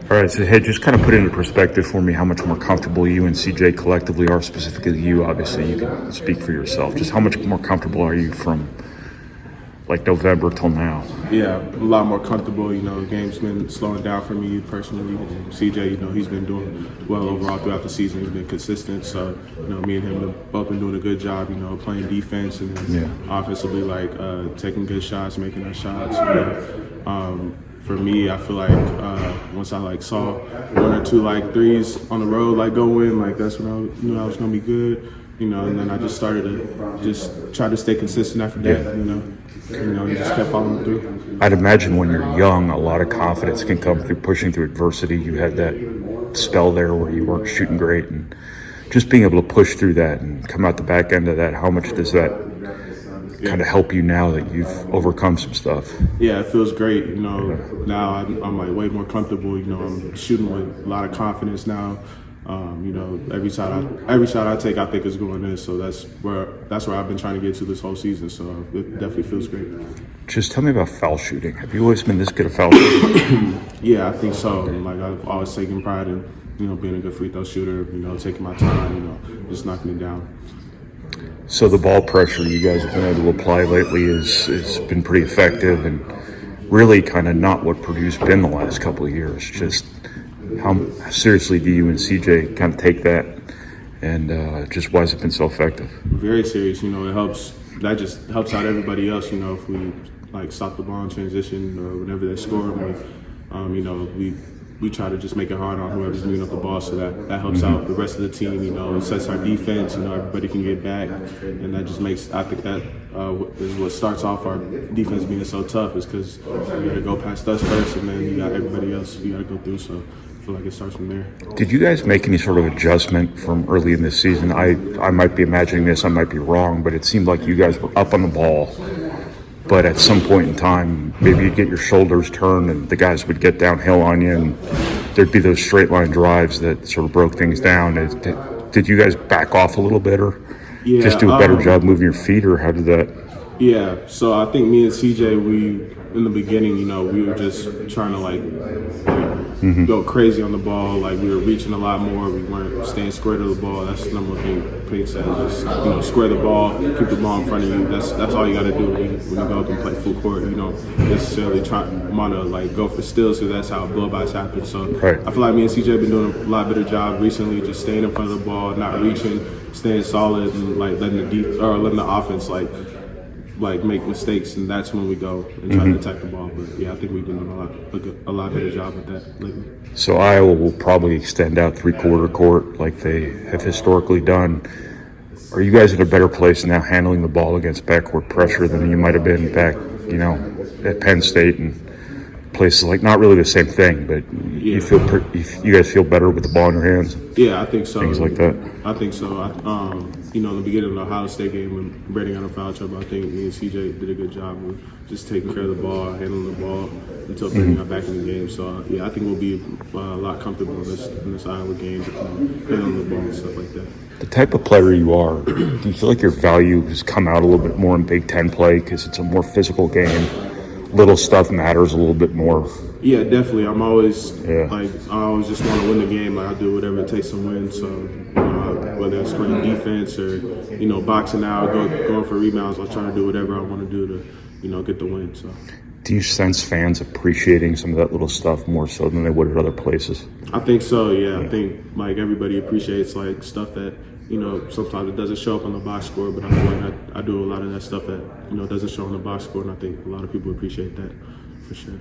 All right, so hey, just kind of put into perspective for me how much more comfortable you and CJ collectively are, specifically you. Obviously, you can speak for yourself. Just how much more comfortable are you from like November till now? Yeah, a lot more comfortable. The game's been slowing down for me personally. CJ, he's been doing well overall throughout the season. He's been consistent. So, me and him have both been doing a good job, playing defense and then offensively, taking good shots, making our shots. For me, I feel like once I saw one or two threes on the road go in, that's when I knew I was gonna be good. And then I just started to just try to stay consistent after that. And just kept following through. I'd imagine when you're young, a lot of confidence can come through pushing through adversity. You had that spell there where you weren't shooting great, and just being able to push through that and come out the back end of that. How much does that kind of help you now that you've overcome some stuff? Yeah, it feels great. Now I'm way more comfortable. I'm shooting with a lot of confidence now. Every shot I take, I think is going in. So that's where I've been trying to get to this whole season. So it definitely feels great. Just tell me about foul shooting. Have you always been this good at foul shooting? Yeah, I think so. I've always taken pride in being a good free throw shooter. Taking my time. Just knocking it down. So the ball pressure you guys have been able to apply lately has been pretty effective, and really kind of not what Purdue's been the last couple of years. Just how seriously do you and CJ kind of take that, and just why has it been so effective? Very serious. It helps. That just helps out everybody else. If we stop the ball in transition or whenever they score, we try to just make it hard on whoever's moving up the ball, so that helps out the rest of the team. It sets our defense. Everybody can get back, and that just makes. I think that is what starts off our defense being so tough, is because you got to go past us first, and then you got everybody else you got to go through. So I feel like it starts from there. Did you guys make any sort of adjustment from early in this season? I might be imagining this, I might be wrong, but it seemed like you guys were up on the ball. But at some point in time, maybe you'd get your shoulders turned and the guys would get downhill on you, and there'd be those straight line drives that sort of broke things down. Did you guys back off a little bit, or just do a better job moving your feet, or how did that? Yeah, so I think me and CJ, in the beginning, we were just trying to go crazy on the ball. We were reaching a lot more. We weren't staying square to the ball. That's the number one thing Payne said. Just square the ball, keep the ball in front of you. That's all you got to do when you go up and play full court. You don't necessarily want to go for steals, because that's how blowbacks happen. So right. I feel like me and CJ have been doing a lot better job recently, just staying in front of the ball, not reaching, staying solid, and letting the offense make mistakes, and that's when we go and try to attack the ball. But yeah, I think we've been doing a lot better job at that lately. So Iowa will probably extend out three-quarter court like they have historically done. Are you guys in a better place now handling the ball against backcourt pressure than you might have been back, at Penn State and places not really the same thing, but you guys feel better with the ball in your hands? Yeah, I think so. Things like that. I think so. In the beginning of the Ohio State game when Brady got in foul trouble, I think me and CJ did a good job of just taking care of the ball, handling the ball until Brady got back in the game. So yeah, I think we'll be a lot comfortable in this Iowa game, handling the ball and stuff like that. The type of player you are, do you feel like your value has come out a little bit more in Big Ten play because it's a more physical game? Little stuff matters a little bit more. Yeah, definitely. I'm always I always just want to win the game. I'll do whatever it takes to win. So whether it's playing defense or boxing out, going for rebounds, I'll try to do whatever I want to do to get the win. So. Do you sense fans appreciating some of that little stuff more so than they would at other places? I think so. Yeah, I think everybody appreciates stuff that sometimes it doesn't show up on the box score, but I feel like I do a lot of that stuff that doesn't show on the box score, and I think a lot of people appreciate that for sure.